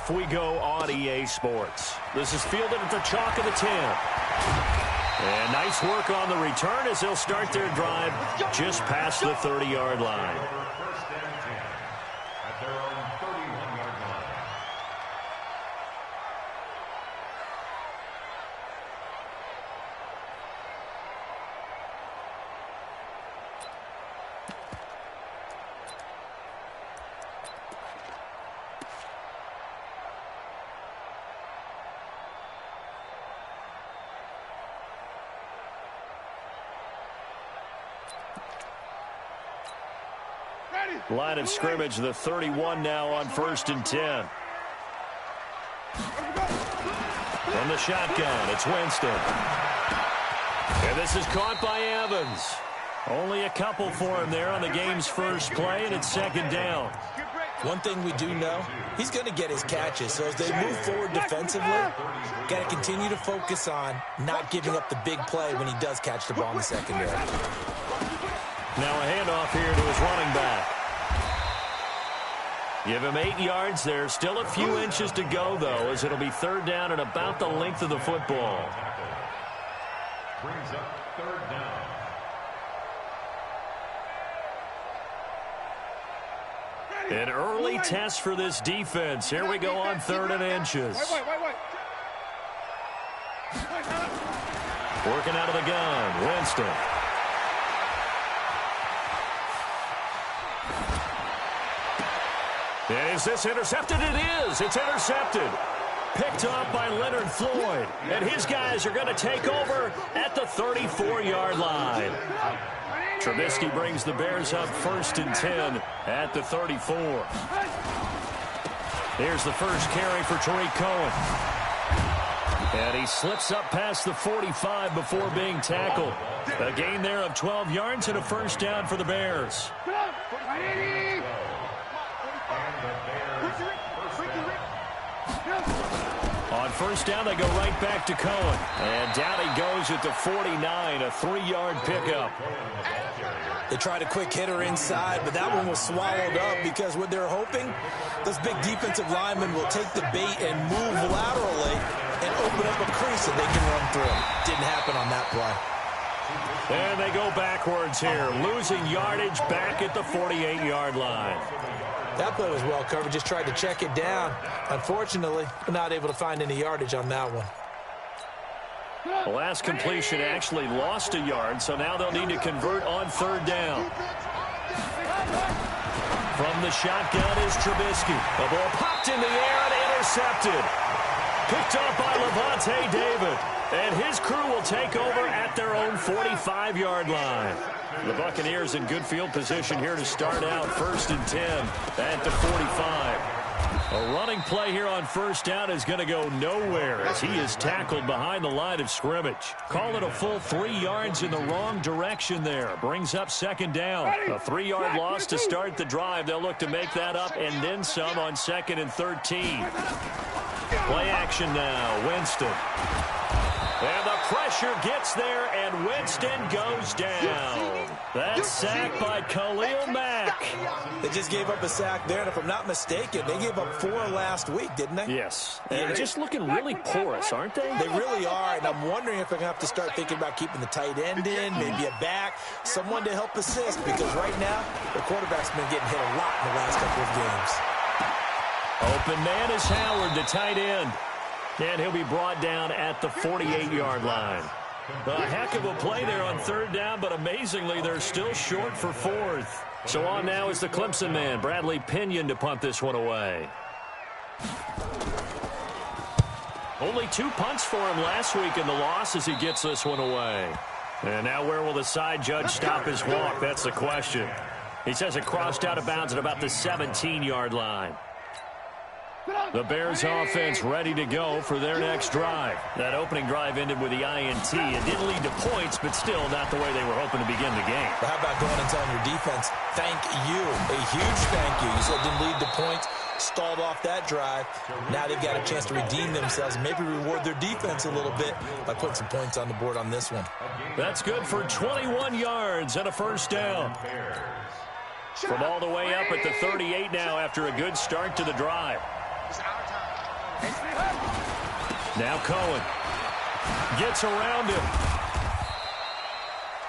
off we go on EA Sports. This is fielded at the chalk of the 10. And nice work on the return as they'll start their drive just past the 30-yard line. Line of scrimmage, the 31 now on 1st and 10. From the shotgun, it's Winston. And this is caught by Evans. Only a couple for him there on the game's first play, and it's 2nd down. One thing we do know, he's going to get his catches. So as they move forward defensively, got to continue to focus on not giving up the big play when he does catch the ball in the secondary. Now a handoff here to his running back. Give him 8 yards there. Still a few inches to go, though, as it'll be 3rd down and about the length of the football. Brings up 3rd down. An early test for this defense. Here we go on 3rd and inches. Working out of the gun, Winston. Is this intercepted? It is. It's intercepted. Picked up by Leonard Floyd. And his guys are going to take over at the 34-yard line. Trubisky brings the Bears up 1st and 10 at the 34. Here's the first carry for Tariq Cohen. And he slips up past the 45 before being tackled. A gain there of 12 yards and a 1st down for the Bears. On 1st down, they go right back to Cohen. And down he goes at the 49, a 3-yard pickup. They tried a quick hitter inside, but that one was swallowed up because what they're hoping, those big defensive linemen will take the bait and move laterally and open up a crease that they can run through. Didn't happen on that play. And they go backwards here, losing yardage back at the 48-yard line. That play was well covered, just tried to check it down. Unfortunately, not able to find any yardage on that one. The last completion actually lost a yard, so now they'll need to convert on 3rd down. From the shotgun is Trubisky. The ball popped in the air and intercepted. Picked up by Levante David. And his crew will take over at their own 45-yard line. The Buccaneers in good field position here to start out 1st and 10 at the 45. A running play here on 1st down is going to go nowhere as he is tackled behind the line of scrimmage. Call it a full 3 yards in the wrong direction there. Brings up 2nd down. A 3-yard loss to start the drive. They'll look to make that up and then some on 2nd and 13. Play action now. Winston. And the pressure gets there, and Winston goes down. That's sacked by Khalil Mack. They just gave up a sack there, and if I'm not mistaken, they gave up 4 last week, didn't they? Yes. And just looking really porous, aren't they? They really are, and I'm wondering if they're going to have to start thinking about keeping the tight end in, maybe a back, someone to help assist, because right now, the quarterback's been getting hit a lot in the last couple of games. Open man is Howard, the tight end. And he'll be brought down at the 48-yard line. A heck of a play there on 3rd down, but amazingly, they're still short for 4th. So on now is the Clemson man, Bradley Pinion, to punt this one away. Only 2 punts for him last week in the loss as he gets this one away. And now where will the side judge stop his walk? That's the question. He says it crossed out of bounds at about the 17-yard line. The Bears offense ready to go for their next drive. That opening drive ended with the INT. It didn't lead to points, but still not the way they were hoping to begin the game. But how about going and telling your defense, thank you, a huge thank you. You said it didn't lead to points, stalled off that drive. Now they've got a chance to redeem themselves and maybe reward their defense a little bit by putting some points on the board on this one. That's good for 21 yards and a 1st down. From all the way up at the 38 now after a good start to the drive. Now Cohen gets around him.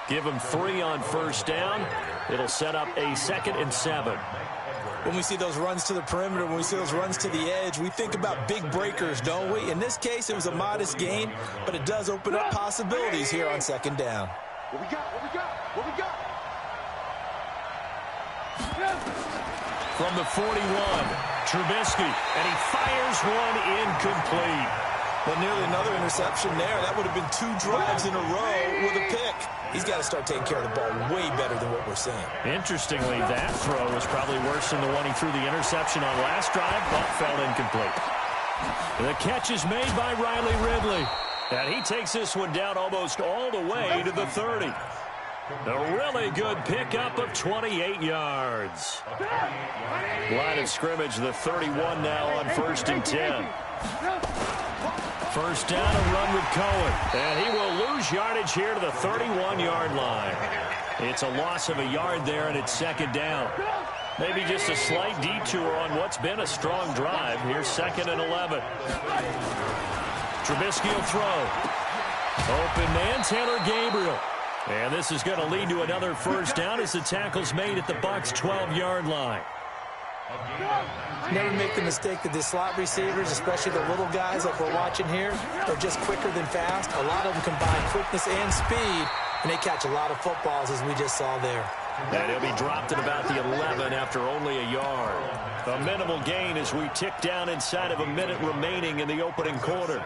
Give him 3 on first down. It'll set up a 2nd and 7. When we see those runs to the perimeter, when we see those runs to the edge, we think about big breakers, don't we? In this case, it was a modest gain, but it does open up possibilities here on 2nd down. What we got? What we got? What we got? From the 41, Trubisky, and he fires one incomplete. But nearly another interception there. That would have been 2 drives in a row with a pick. He's got to start taking care of the ball way better than what we're seeing. Interestingly, that throw was probably worse than the one he threw the interception on last drive, but fell incomplete. The catch is made by Riley Ridley, and he takes this one down almost all the way to the 30. A really good pickup of 28 yards. Line of scrimmage, the 31 now on 1st and 10. First down, a run with Cohen. And he will lose yardage here to the 31-yard line. It's a loss of a yard there, and it's 2nd down. Maybe just a slight detour on what's been a strong drive. Here's 2nd and 11. Trubisky will throw. Open man, Taylor Gabriel. And this is going to lead to another first down as the tackle's made at the Bucs' 12-yard line. Never make the mistake that the slot receivers, especially the little guys like we're watching here, are just quicker than fast. A lot of them combine quickness and speed, and they catch a lot of footballs, as we just saw there. And he'll be dropped at about the 11 after only a yard. A minimal gain as we tick down inside of a minute remaining in the opening quarter.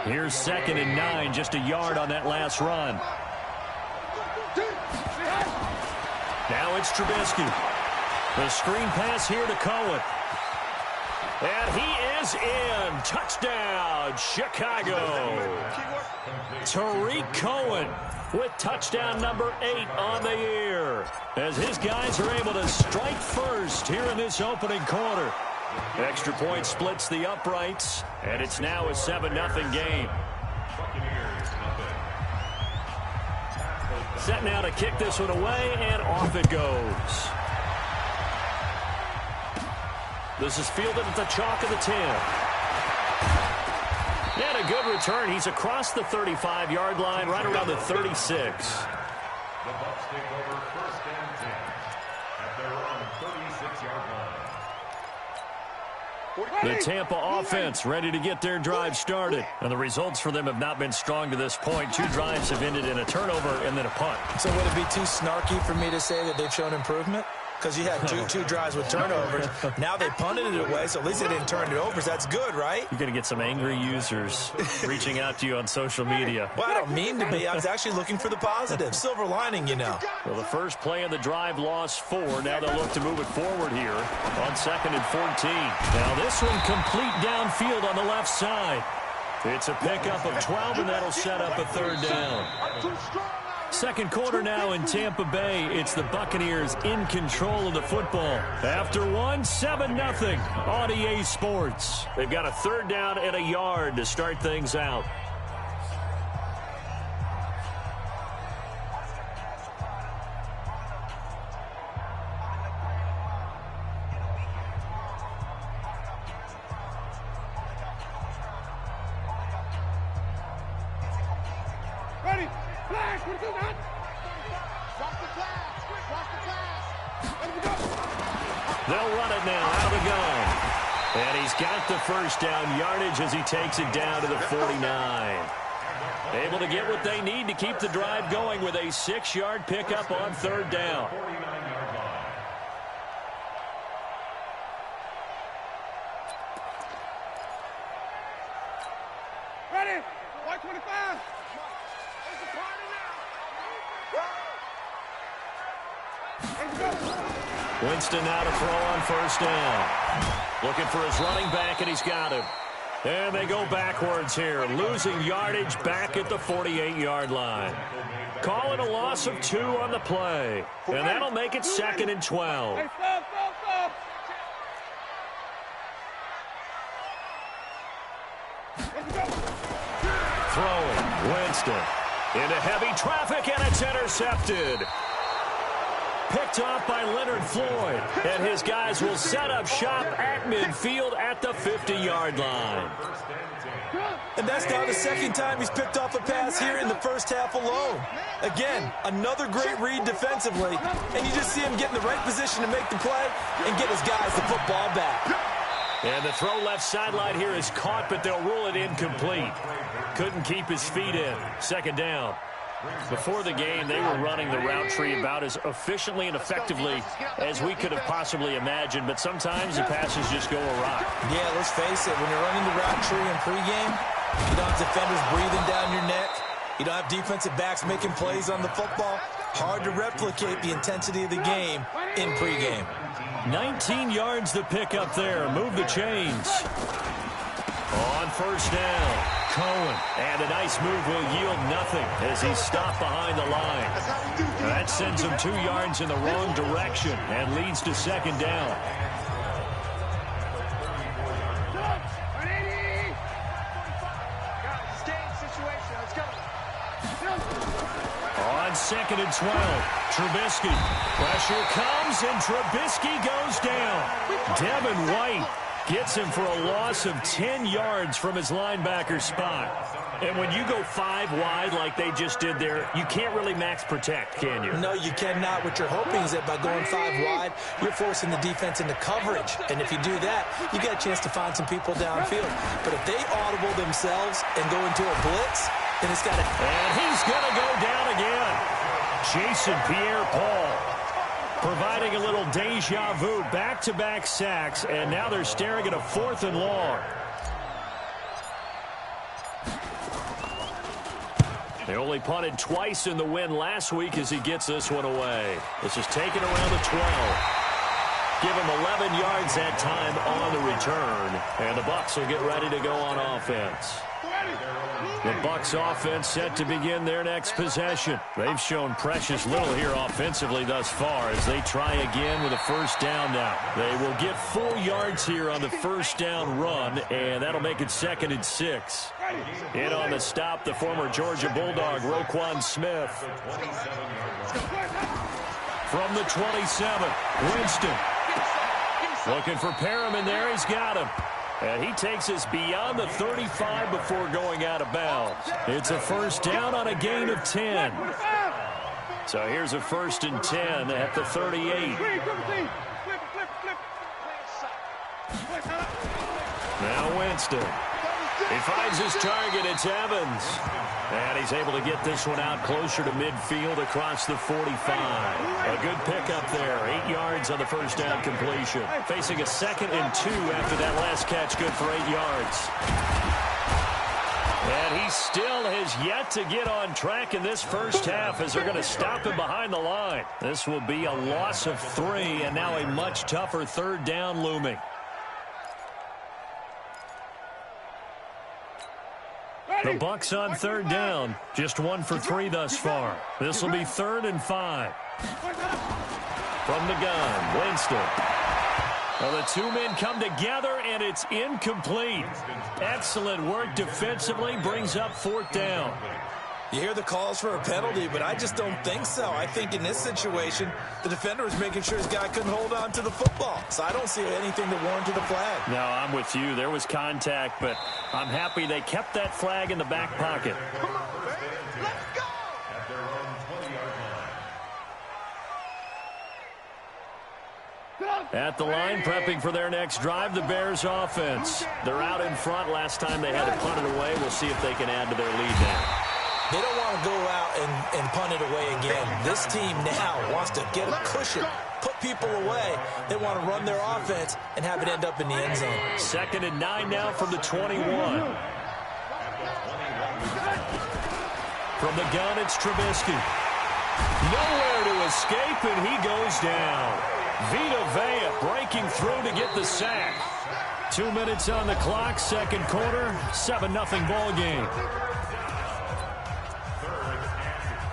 Here's 2nd and 9, just a yard on that last run. Now it's Trubisky. The screen pass here to Cohen. And he is in. Touchdown, Chicago. Tariq Cohen with touchdown number 8 on the year, as his guys are able to strike first here in this opening quarter. Extra point splits the uprights, and it's now a 7-0 game. Set now to kick this one away, and off it goes. This is fielded at the chalk of the 10. And a good return. He's across the 35-yard line, right around the 36. The Bucs take over 1st and 10 at their own 36-yard line. The Tampa offense ready to get their drive started. And the results for them have not been strong to this point. 2 drives have ended in a turnover and then a punt. So would it be too snarky for me to say that they've shown improvement? Because you had two drives with turnovers. Now they punted it away, so at least they didn't turn it over. So that's good, right? You're going to get some angry users reaching out to you on social media. Well, I don't mean to be. I was actually looking for the positive. Silver lining, you know. Well, the first play of the drive lost 4. Now they'll look to move it forward here on 2nd and 14. Now this one complete downfield on the left side. It's a pickup of 12, and that'll set up a 3rd down. Second quarter now in Tampa Bay. It's the Buccaneers in control of the football. After 7-0 on EA Sports. They've got a 3rd down and a yard to start things out. Ready? Flash! What do that? Drop the flash! Drop the flash! Let him go! They'll run it now out of the gun. And he's got the first down yardage as he takes it down to the 49. Able to get what they need to keep the drive going with a 6-yard pickup on 3rd down. Ready? White 25! It's a party now! Winston now to throw on 1st down. Looking for his running back, and he's got him. And they go backwards here, losing yardage back at the 48-yard line. Calling a loss of 2 on the play. And that'll make it 2nd and 12. Hey, stop! Throwing, Winston into heavy traffic, and it's intercepted. picked off by Leonard Floyd. And his guys will set up shop at midfield at the 50-yard line. And that's now the second time he's picked off a pass here in the first half alone. Again, another great read defensively, and you just see him get in the right position to make the play and get his guys the football back. And the throw left sideline here is caught, but they'll rule it incomplete. Couldn't keep his feet in. Second down. Before the game, they were running the route tree about as efficiently and effectively as we could have possibly imagined, but sometimes the passes just go awry. Yeah, let's face it, when you're running the route tree in pregame, you don't have defenders breathing down your neck. You don't have defensive backs making plays on the football. Hard to replicate the intensity of the game in pregame. 19 yards to pick up there. Move the chains. On first down, Cohen. And a nice move will yield nothing as he's stopped behind the line. That sends him 2 yards in the wrong direction and leads to second down. On second and 12, Trubisky. Pressure comes, and Trubisky goes down. Devin White gets him for a loss of 10 yards from his linebacker spot. And when you go 5 wide like they just did there, you can't really max protect, can you? No, you cannot. What you're hoping is that by going 5 wide, you're forcing the defense into coverage. And if you do that, you get a chance to find some people downfield. But if they audible themselves and go into a blitz, then it's got to... And he's going to go down again. Jason Pierre-Paul providing a little deja vu, back-to-back sacks, and now they're staring at a 4th and long. They only punted twice in the win last week as he gets this one away. This is taken around the 12. Give him 11 yards that time on the return, and the Bucs will get ready to go on offense. The Bucs offense set to begin their next possession. They've shown precious little here offensively thus far as they try again with a first down now. They will get 4 yards here on the first down run, and that'll make it 2nd and 6. In on the stop, the former Georgia Bulldog, Roquan Smith. From the 27, Winston. Looking for Perriman there. He's got him. And he takes us beyond the 35 before going out of bounds. It's a first down on a gain of 10. So here's a 1st and 10 at the 38. Now Winston. He finds his target. It's Evans. And he's able to get this one out closer to midfield across the 45. A good pickup there. 8 yards on the first down completion. Facing a 2nd and 2 after that last catch. Good for 8 yards. And he still has yet to get on track in this first half as they're going to stop him behind the line. This will be a loss of 3 and now a much tougher 3rd down looming. The Bucs on 3rd down. Just 1 for 3 thus far. This will be 3rd and 5. From the gun, Winston. Well, the 2 men come together, and it's incomplete. Excellent work defensively. Brings up 4th down. You hear the calls for a penalty, but I just don't think so. I think in this situation, the defender was making sure his guy couldn't hold on to the football. So I don't see anything that warranted a flag. No, I'm with you. There was contact, but I'm happy they kept that flag in the back pocket. Let's go! At the line, prepping for their next drive, the Bears offense. They're out in front. Last time they had to punt it away. We'll see if they can add to their lead now. They don't want to go out and punt it away again. This team now wants to get a cushion, put people away. They want to run their offense and have it end up in the end zone. 2nd and 9 now from the 21. From the gun, it's Trubisky. Nowhere to escape, and he goes down. Vita Vea breaking through to get the sack. 2 minutes on the clock, 2nd quarter, 7-0 ball game.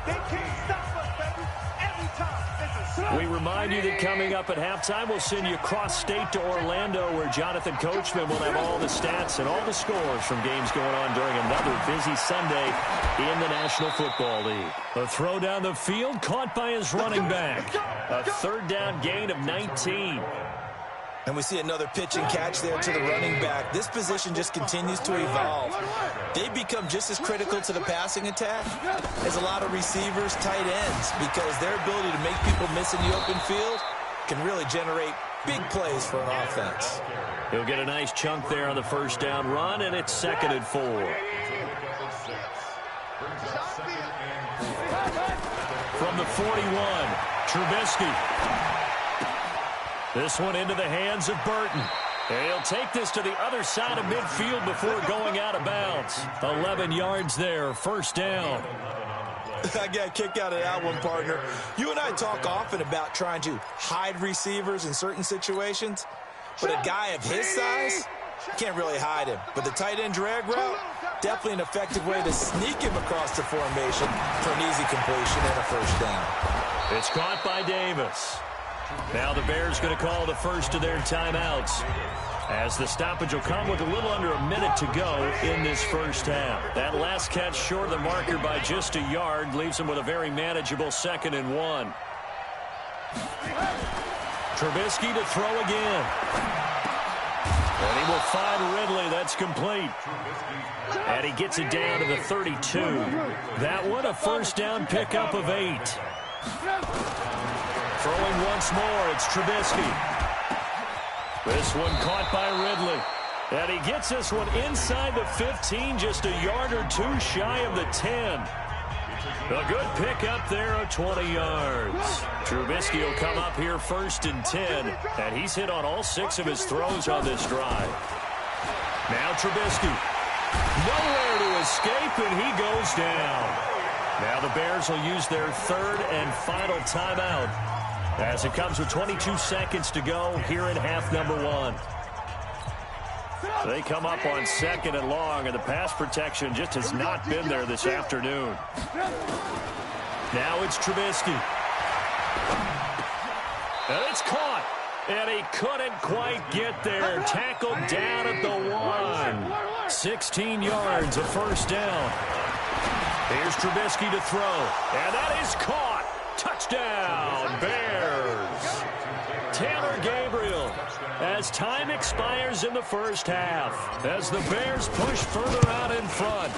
They can't stop us, baby. Every time. It's a We remind you that coming up at halftime, we'll send you cross-state to Orlando, where Jonathan Coachman will have all the stats and all the scores from games going on during another busy Sunday in the National Football League. A throw down the field caught by his running back. A third down gain of 19. And we see another pitch and catch there to the running back. This position just continues to evolve. They become just as critical to the passing attack as a lot of receivers, tight ends, because their ability to make people miss in the open field can really generate big plays for an offense. He'll get a nice chunk there on the first down run, and it's 2nd and 4. From the 41, Trubisky. This one into the hands of Burton. He'll take this to the other side of midfield before going out of bounds. 11 yards there, first down. I got a kick out of that one, partner. You and I talk often about trying to hide receivers in certain situations, but a guy of his size, can't really hide him. But the tight end drag route, definitely an effective way to sneak him across the formation for an easy completion and a first down. It's caught by Davis. Now the Bears going to call the first of their timeouts, as the stoppage will come with a little under a minute to go in this first half. That last catch short of the marker by just a yard leaves him with a very manageable 2nd and 1. Trubisky to throw again. And he will find Ridley. That's complete. And he gets it down to the 32. That one a first down pickup of 8. Throwing once more, it's Trubisky. This one caught by Ridley. And he gets this one inside the 15, just a yard or two shy of the 10. A good pickup there of 20 yards. Trubisky will come up here 1st and 10, and he's hit on all 6 of his throws on this drive. Now Trubisky. Nowhere to escape, and he goes down. Now the Bears will use their 3rd and final timeout, as it comes with 22 seconds to go here in half number 1. They come up on 2nd and long, and the pass protection just has not been there this afternoon. Now it's Trubisky. And it's caught. And he couldn't quite get there. Tackled down at the 1. 16 yards, a first down. Here's Trubisky to throw. And that is caught. Touchdown, Bears. Taylor Gabriel, as time expires in the first half, as the Bears push further out in front.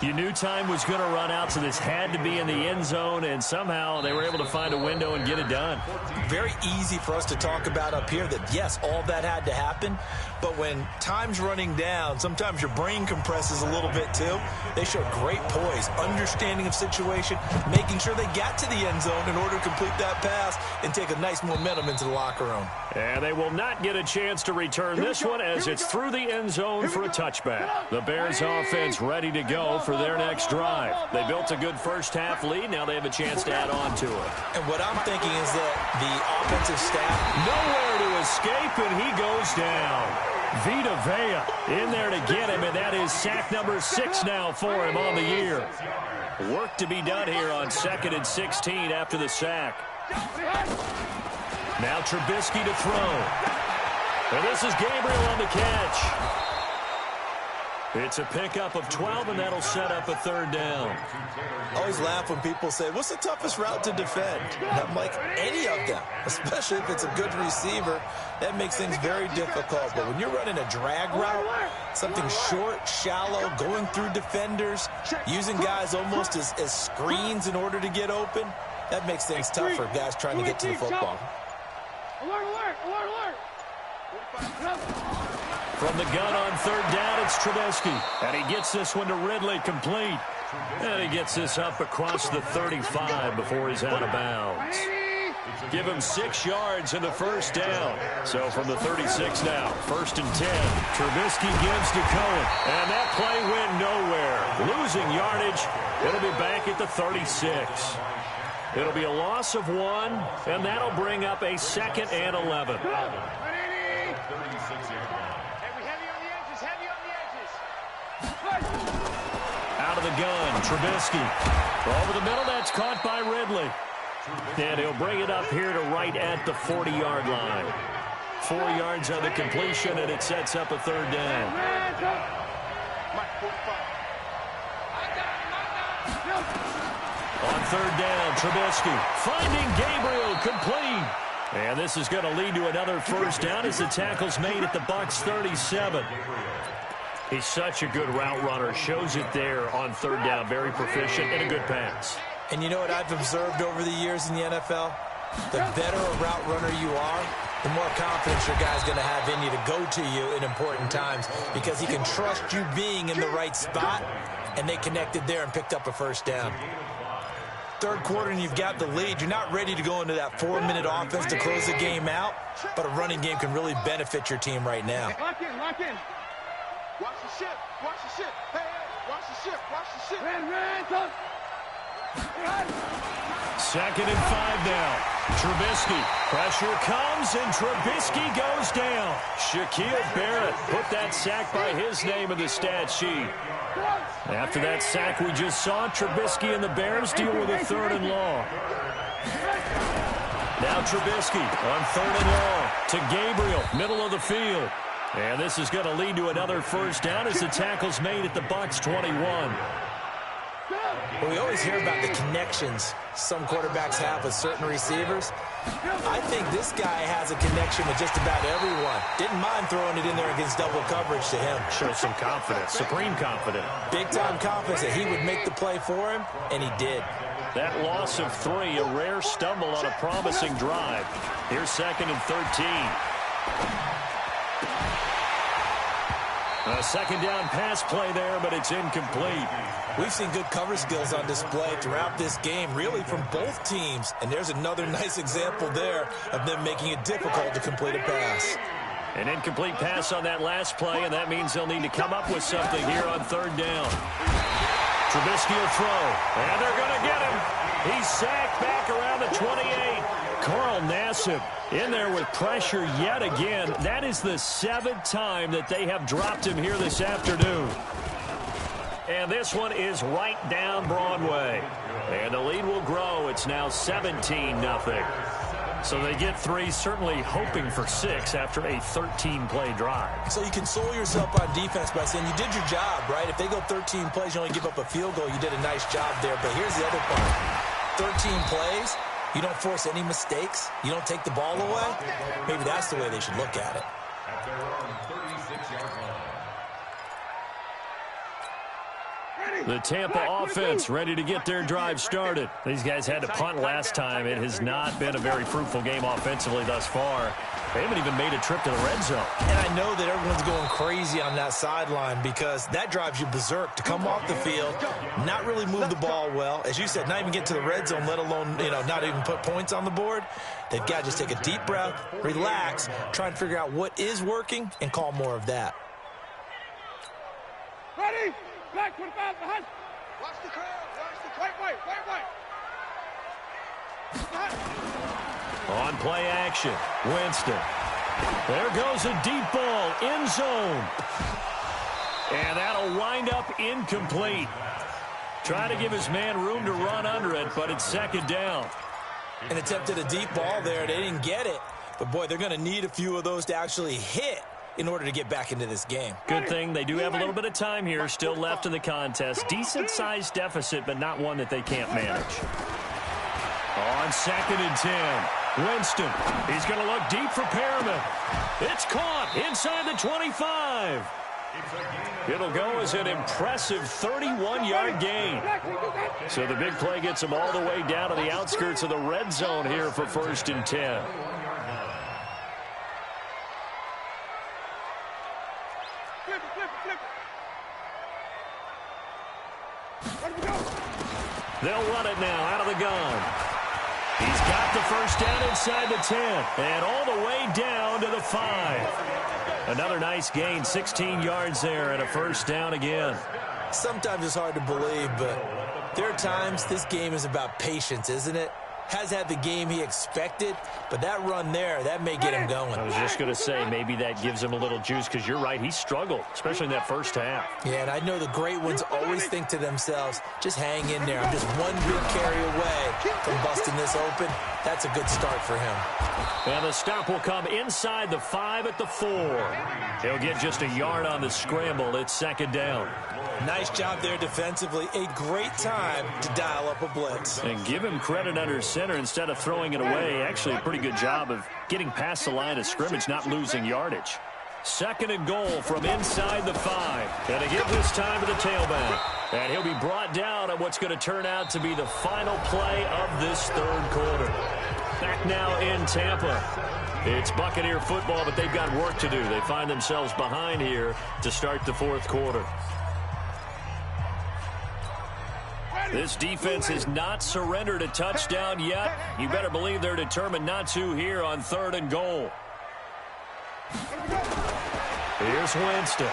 You knew time was going to run out, so this had to be in the end zone, and somehow they were able to find a window and get it done. Very easy for us to talk about up here that, yes, all that had to happen, but when time's running down, sometimes your brain compresses a little bit too. They showed great poise, understanding of situation, making sure they got to the end zone in order to complete that pass and take a nice momentum into the locker room. And they will not get a chance to return this one, as it's through the end zone for a touchback. The Bears offense ready to go for their next drive. They built a good first half lead. Now they have a chance to add on to it. And what I'm thinking is that the offensive staff, nowhere to escape, and he goes down. Vita Vea in there to get him, and that is sack number 6 now for him on the year. Work to be done here on 2nd and 16 after the sack. Now Trubisky to throw. And this is Gabriel on the catch. It's a pickup of 12, and that'll set up a 3rd down. I always laugh when people say, what's the toughest route to defend? And I'm like, any of them, especially if it's a good receiver. That makes things very difficult. But when you're running a drag route, something short, shallow, going through defenders, using guys almost as screens in order to get open, that makes things tough for guys trying to get to the football. Alert, alert, alert, alert. From the gun on 3rd down, it's Trubisky. And he gets this one to Ridley, complete. And he gets this up across the 35 before he's out of bounds. Give him 6 yards in the first down. So from the 36 now, 1st and 10. Trubisky gives to Cohen. And that play went nowhere. Losing yardage. It'll be back at the 36. It'll be a loss of 1, and that'll bring up a 2nd and 11. Out of the gun, Trubisky. Over the middle, that's caught by Ridley. And he'll bring it up here to right at the 40-yard line. 4 yards on the completion, and it sets up a third down. On third down, Trubisky finding Gabriel complete. And this is going to lead to another first down as the tackle's made at the Bucs 37. He's such a good route runner. Shows it there on third down. Very proficient and a good pass. And you know what I've observed over the years in the NFL? The better a route runner you are, the more confidence your guy's going to have in you to go to you in important times because he can trust you being in the right spot, and they connected there and picked up a first down. Third quarter and you've got the lead. You're not ready to go into that 4-minute offense to close the game out, but a running game can really benefit your team right now. Lock in, lock in. Watch the ship, watch the ship. Hey, hey, watch the ship, watch the ship. Ran, touch. Second and 5 now. Trubisky. Pressure comes, and Trubisky goes down. Shaquille Barrett put that sack by his name in the stat sheet. After that sack we just saw, Trubisky and the Bears deal with a third and long. Now Trubisky on third and long to Gabriel, middle of the field. And this is going to lead to another first down as the tackle's made at the Bucs 21. Well, we always hear about the connections some quarterbacks have with certain receivers. I think this guy has a connection with just about everyone. Didn't mind throwing it in there against double coverage to him. Shows some confidence, supreme confidence. Big-time confidence that he would make the play for him, and he did. That loss of 3, a rare stumble on a promising drive. Here's second and 13. A second down pass play there, but it's incomplete. We've seen good cover skills on display throughout this game, really from both teams. And there's another nice example there of them making it difficult to complete a pass. An incomplete pass on that last play, and that means they'll need to come up with something here on third down. Trubisky will throw, and they're going to get him. He's sacked back around the 28. Carl Nassib in there with pressure yet again. That is the 7th time that they have dropped him here this afternoon. And this one is right down Broadway. And the lead will grow. It's now 17-0. So they get 3, certainly hoping for 6 after a 13-play drive. So you console yourself on defense by saying you did your job, right? If they go 13 plays, you only give up a field goal, you did a nice job there. But here's the other part. 13 plays, you don't force any mistakes, you don't take the ball away. Maybe that's the way they should look at it. The Tampa offense ready to get their drive started. These guys had to punt last time. It has not been a very fruitful game offensively thus far. They haven't even made a trip to the red zone. And I know that everyone's going crazy on that sideline because that drives you berserk to come off the field, not really move the ball well. As you said, not even get to the red zone, let alone, not even put points on the board. They've got to just take a deep breath, relax, try and figure out what is working, and call more of that. Ready? Black 25 behind. Watch the crowd. Watch the white. On play action, Winston. There goes a deep ball, end zone. And that'll wind up incomplete. Try to give his man room to run under it, but it's second down. And attempted a deep ball there. They didn't get it. But, boy, they're going to need a few of those to actually hit in order to get back into this game. Good thing they do have a little bit of time here still left in the contest. Decent-sized deficit, but not one that they can't manage. On second and 10, Winston. He's going to look deep for Perriman. It's caught inside the 25. It'll go as an impressive 31-yard gain. So the big play gets them all the way down to the outskirts of the red zone here for first and 10. They'll run it now out of the gun. He's got the first down inside the 10 and all the way down to the 5. Another nice gain, 16 yards there and a first down again. Sometimes it's hard to believe, but there are times this game is about patience, isn't it? has had the game he expected, but that run there, that may get him going. I was just going to say, maybe that gives him a little juice, because you're right, he struggled, especially in that first half. Yeah, and I know the great ones always think to themselves, just hang in there. I'm just one big carry away from busting this open. That's a good start for him. And the stop will come inside the 5 at the 4. He'll get just a yard on the scramble. It's second down. Nice job there defensively. A great time to dial up a blitz. And give him credit under center instead of throwing it away. Actually, a pretty good job of getting past the line of scrimmage, not losing yardage. Second and goal from inside the 5. And to give this time to the tailback. And he'll be brought down at what's going to turn out to be the final play of this third quarter. Back now in Tampa. It's Buccaneer football, but they've got work to do. They find themselves behind here to start the fourth quarter. This defense has not surrendered a touchdown yet. You better believe they're determined not to here on third and goal. Here's Winston.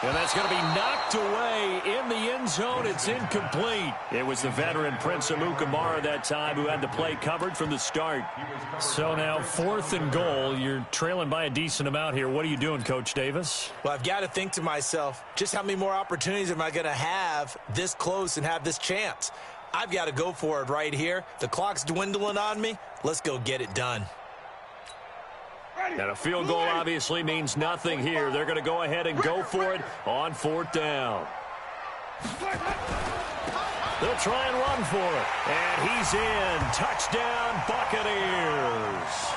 And that's going to be knocked away in the end zone. It's incomplete. It was the veteran Prince Amukamara that time who had the play covered from the start. So now fourth and goal. You're trailing by a decent amount here. What are you doing, Coach Davis? Well, I've got to think to myself, just how many more opportunities am I going to have this close and have this chance? I've got to go for it right here. The clock's dwindling on me. Let's go get it done. And a field goal obviously means nothing here. They're going to go ahead and go for it on fourth down. They'll try and run for it. And he's in. Touchdown, Buccaneers.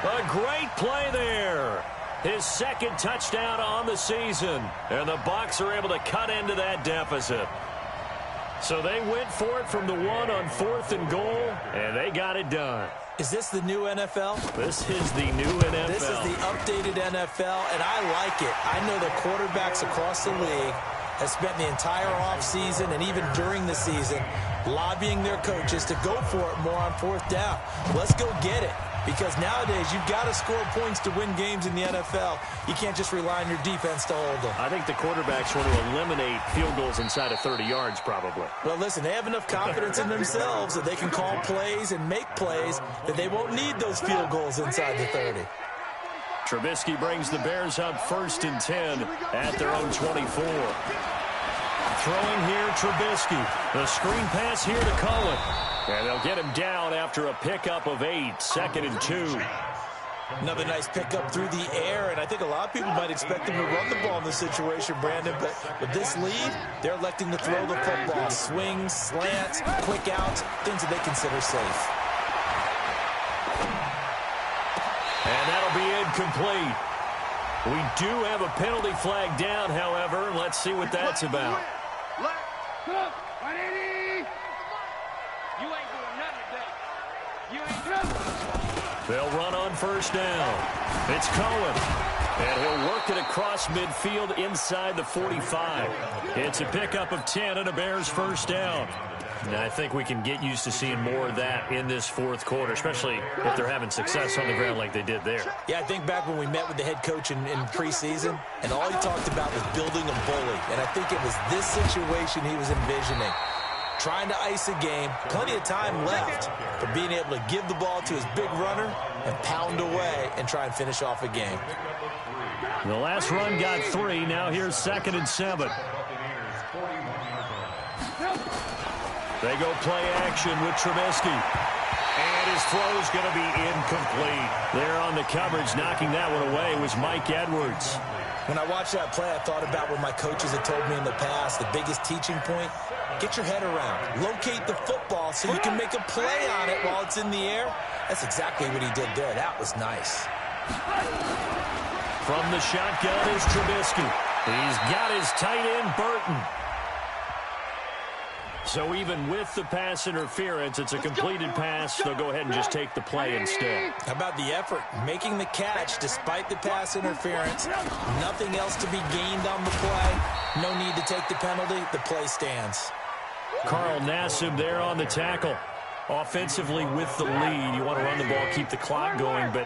A great play there. His second touchdown on the season. And the Bucs are able to cut into that deficit. So they went for it from the 1 on fourth and goal, and they got it done. Is this the new NFL? This is the new NFL. This is the updated NFL, and I like it. I know that quarterbacks across the league have spent the entire offseason and even during the season lobbying their coaches to go for it more on fourth down. Let's go get it. Because nowadays, you've got to score points to win games in the NFL. You can't just rely on your defense to hold them. I think the quarterbacks want to eliminate field goals inside of 30 yards, probably. Well, listen, they have enough confidence in themselves that they can call plays and make plays that they won't need those field goals inside the 30. Trubisky brings the Bears up first and 10 at their own 24. Throwing here, Trubisky. The screen pass here to Cullen. And they'll get him down after a pickup of 8, second and 2. Another nice pickup through the air, and I think a lot of people might expect them to run the ball in this situation, Brandon, but with this lead, they're electing to throw the football. Swings, slants, quick outs, things that they consider safe. And that'll be incomplete. We do have a penalty flag down, however. Let's see what that's about. They'll run on first down. It's Cohen. And he'll work it across midfield inside the 45. It's a pickup of 10 and a Bears first down. And I think we can get used to seeing more of that in this fourth quarter, especially if they're having success on the ground like they did there. Yeah, I think back when we met with the head coach in preseason, and all he talked about was building a bully. And I think it was this situation he was envisioning. Trying to ice a game, plenty of time left, but being able to give the ball to his big runner and pound away and try and finish off a game. The last run got 3. Now here's second and 7. They go play action with Trubisky. And his throw is going to be incomplete. There on the coverage, knocking that one away was Mike Edwards. When I watched that play, I thought about what my coaches had told me in the past. The biggest teaching point, get your head around. Locate the football so you can make a play on it while it's in the air. That's exactly what he did there. That was nice. From the shotgun is Trubisky. He's got his tight end, Burton. So even with the pass interference, it's a completed pass. They'll go ahead and just take the play instead. How about the effort? Making the catch despite the pass interference. Nothing else to be gained on the play. No need to take the penalty. The play stands. Carl Nassib there on the tackle. Offensively with the lead, you want to run the ball, keep the clock going, but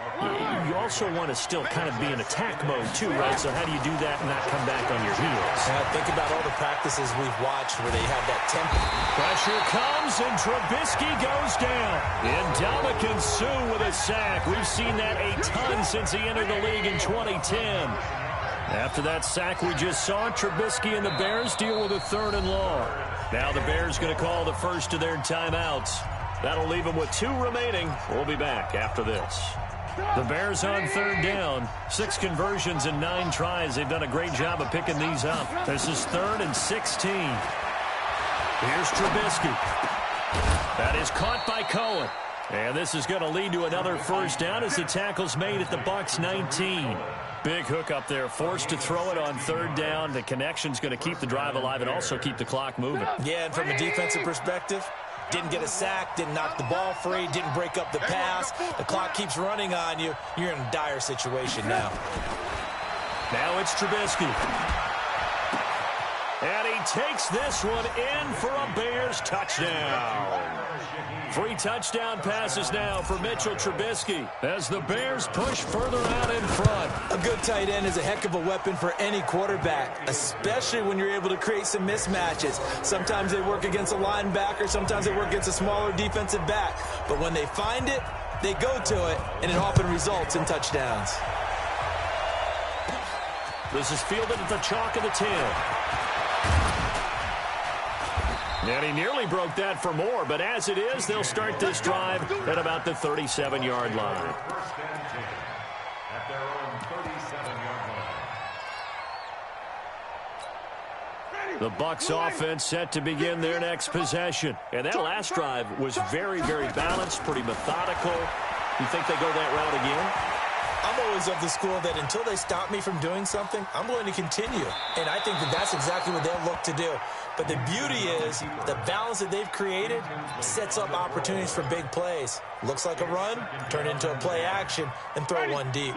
you also want to still kind of be in attack mode too, right? So how do you do that and not come back on your heels? Think about all the practices we've watched where they have that tempo. Pressure comes, and Trubisky goes down. Ndamukong Suh with a sack. We've seen that a ton since he entered the league in 2010. After that sack we just saw, Trubisky and the Bears deal with a 3rd and long. Now the Bears going to call the first of their timeouts. That'll leave them with 2 remaining. We'll be back after this. The Bears on 3rd down. 6 conversions and 9 tries. They've done a great job of picking these up. This is 3rd and 16. Here's Trubisky. That is caught by Cohen. And this is going to lead to another first down as the tackle's made at the Bucs 19. Big hook up there, forced to throw it on 3rd down. The connection's going to keep the drive alive and also keep the clock moving. Yeah, and from a defensive perspective, didn't get a sack, didn't knock the ball free, didn't break up the pass. The clock keeps running on you. You're in a dire situation now. Now it's Trubisky. And he takes this one in for a Bears touchdown. 3 touchdown passes now for Mitchell Trubisky as the Bears push further out in front. A good tight end is a heck of a weapon for any quarterback, especially when you're able to create some mismatches. Sometimes they work against a linebacker, sometimes they work against a smaller defensive back. But when they find it, they go to it, and it often results in touchdowns. This is fielded at the chalk of the 10. And he nearly broke that for more, but as it is, they'll start this drive at about the 37-yard line. The Bucs offense set to begin their next possession. And that last drive was very, very balanced, pretty methodical. You think they go that route again? I'm always of the school that until they stop me from doing something, I'm going to continue. And I think that that's exactly what they'll look to do. But the beauty is the balance that they've created sets up opportunities for big plays. Looks like a run, turn into a play action, and throw one deep.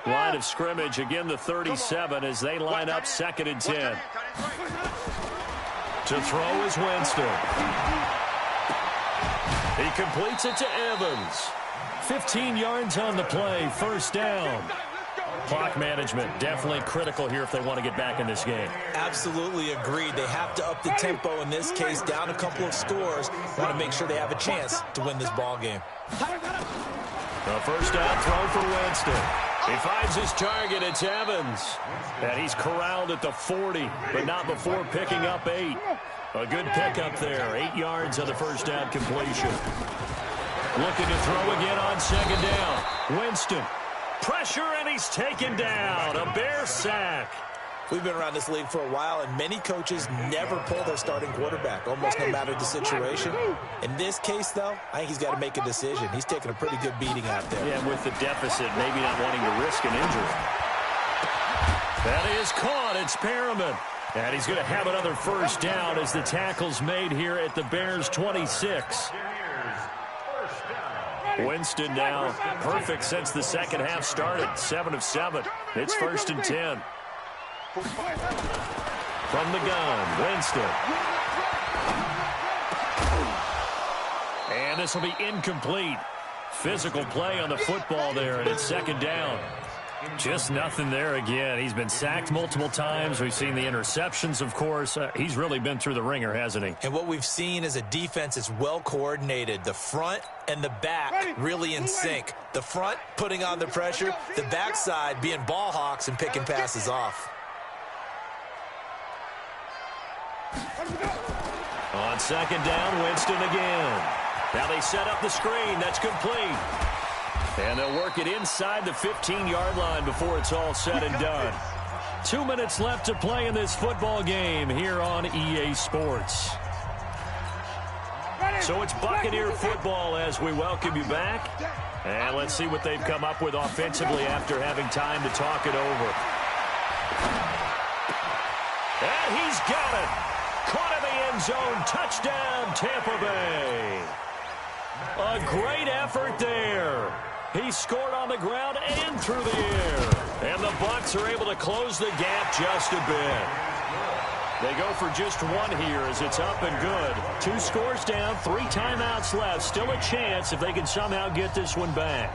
Line of scrimmage, again the 37 as they line up 2nd and 10. To throw is Winston. He completes it to Evans. 15 yards on the play, 1st down. Clock management definitely critical here if they want to get back in this game. Absolutely agreed. They have to up the tempo in this case, down a couple of scores. Want to make sure they have a chance to win this ball game. A 1st down throw for Winston. He finds his target. It's Evans. And he's corralled at the 40, but not before picking up 8. A good pickup there. 8 yards on the 1st down completion. Looking to throw again on 2nd down. Winston. Pressure, and he's taken down. A Bear sack. We've been around this league for a while, and many coaches never pull their starting quarterback, almost no matter the situation. In this case, though, I think he's got to make a decision. He's taking a pretty good beating out there. Yeah, with the deficit, maybe not wanting to risk an injury. That is caught. It's Perriman. And he's going to have another 1st down as the tackle's made here at the Bears 26. Winston now perfect since the 2nd half started. 7 of 7. It's 1st and 10. From the gun, Winston. And this will be incomplete. Physical play on the football there, and it's 2nd down. Just nothing there again. He's been sacked multiple times. We've seen the interceptions, of course. He's really been through the ringer, hasn't he? And what we've seen is a defense that's well coordinated. The front and the back really in sync. The front putting on the pressure, the backside being ball hawks and picking passes off. On 2nd down, Winston again. Now they set up the screen. That's complete. And they'll work it inside the 15-yard line before it's all said and done. 2 minutes left to play in this football game here on EA Sports. So it's Buccaneer football as we welcome you back. And let's see what they've come up with offensively after having time to talk it over. And he's got it. Caught in the end zone. Touchdown, Tampa Bay. A great effort there. He scored on the ground and through the air. And the Bucs are able to close the gap just a bit. They go for just one here as it's up and good. 2 scores down, 3 timeouts left. Still a chance if they can somehow get this one back.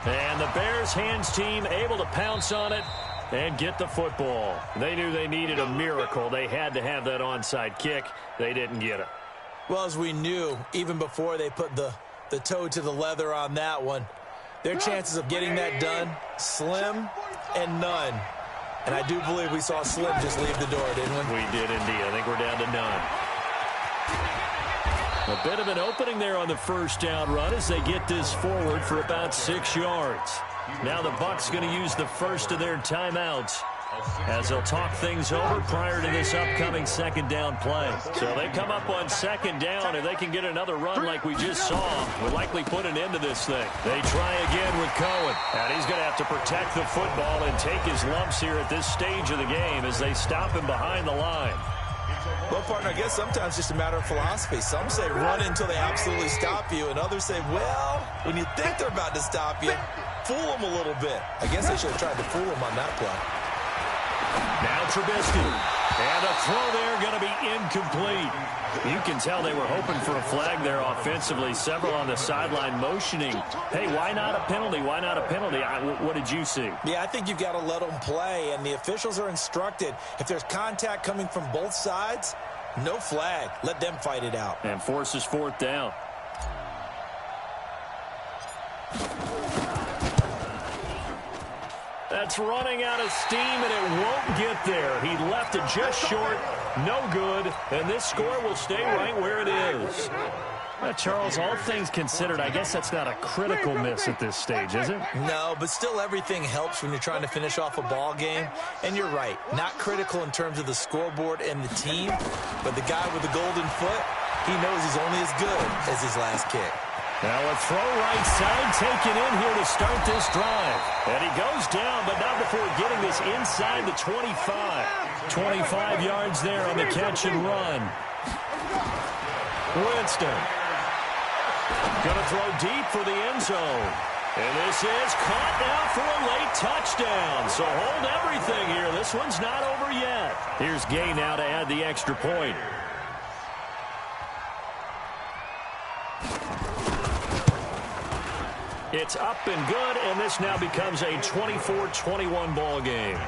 And the Bears hands team able to pounce on it and get the football. They knew they needed a miracle. They had to have that onside kick. They didn't get it. Well, as we knew, even before they put the toe to the leather on that one, their chances of getting that done, slim and none. And I do believe we saw Slim just leave the door, didn't we? We did indeed. I think we're down to none. A bit of an opening there on the first down run as they get this forward for about 6 yards. Now the Bucs going to use the first of their timeouts as they'll talk things over prior to this upcoming second down play. So they come up on second down. If they can get another run like we just saw, will likely put an end to this thing. They try again with Cohen, and he's going to have to protect the football and take his lumps here at this stage of the game as they stop him behind the line. Well, partner, I guess sometimes it's just a matter of philosophy. Some say run until they absolutely stop you, and others say, well, when you think they're about to stop you, fool them a little bit. I guess they should have tried to fool them on that play. Now Trubisky, and a throw there going to be incomplete. You can tell they were hoping for a flag there offensively. Several on the sideline motioning, hey, why not a penalty? Why not a penalty? What did you see? Yeah, I think you've got to let them play, and the officials are instructed, if there's contact coming from both sides, no flag. Let them fight it out. And forces 4th down. That's running out of steam, and it won't get there. He left it just short, no good, and this score will stay right where it is. Charles, all things considered, I guess that's not a critical miss at this stage, is it? No, but still everything helps when you're trying to finish off a ball game. And you're right, not critical in terms of the scoreboard and the team, but the guy with the golden foot, he knows he's only as good as his last kick. Now a throw right side taken in here to start this drive. And he goes down, but not before getting this inside the 25. 25 yards there on the catch and run. Winston. Going to throw deep for the end zone. And this is caught now for a late touchdown. So hold everything here. This one's not over yet. Here's Gay now to add the extra point. It's up and good, and this now becomes a 24-21 ball game.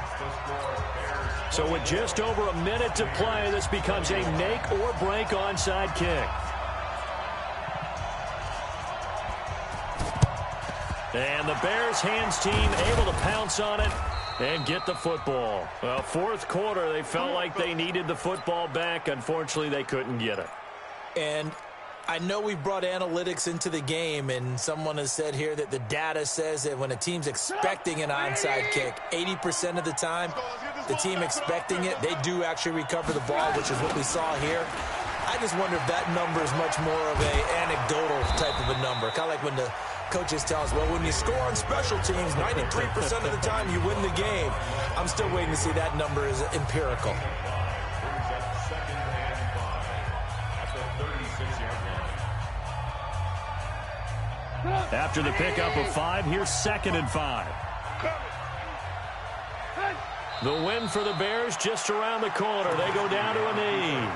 So with just over a minute to play, this becomes a make or break onside kick. And the Bears hands team able to pounce on it and get the football. Well, 4th quarter, they felt like they needed the football back. Unfortunately, they couldn't get it. And I know we brought analytics into the game, and someone has said here that the data says that when a team's expecting an onside kick, 80% of the time, the team expecting it, they do actually recover the ball, which is what we saw here. I just wonder if that number is much more of an anecdotal type of a number, kind of like when the coaches tell us, well, when you score on special teams, 93% of the time you win the game. I'm still waiting to see that number is empirical. After the pickup of 5, here's 2nd and 5. The win for the Bears just around the corner. They go down to a knee.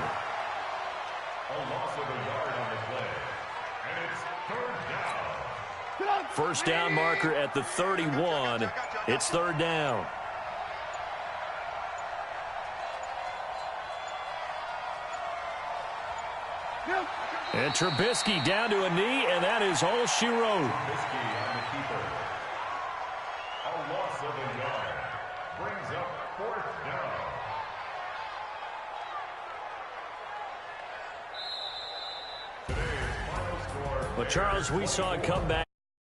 First down marker at the 31. It's 3rd down. And Trubisky down to a knee, and that is all she wrote. A loss of a yard brings up 4th down. Today's final score. But Charles, we saw it come back.